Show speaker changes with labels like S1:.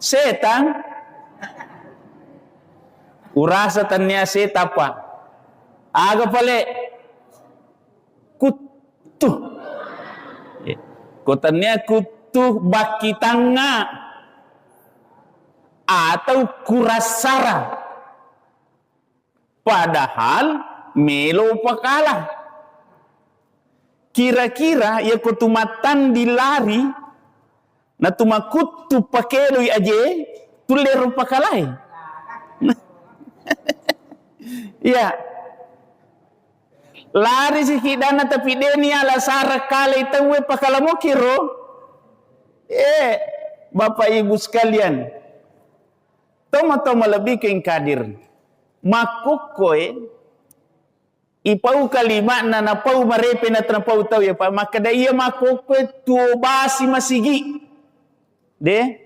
S1: setan urasa tanya setan apa aga pale kutu kotanya kutu baki tanga atau kurasara padahal melo pakalah kira-kira ya kutumatan dilari na tumakutu pakeloy aje tulero pakalay ya lari si hidana tapi deni ala sara kala itawe pakalamo kiro Bapak Ibu sekalian toma-toma lebih ke kadir makukoy ipau kalima na napau marepe na trapau tau ya pa maka da iya makukoy tuo basi masigi de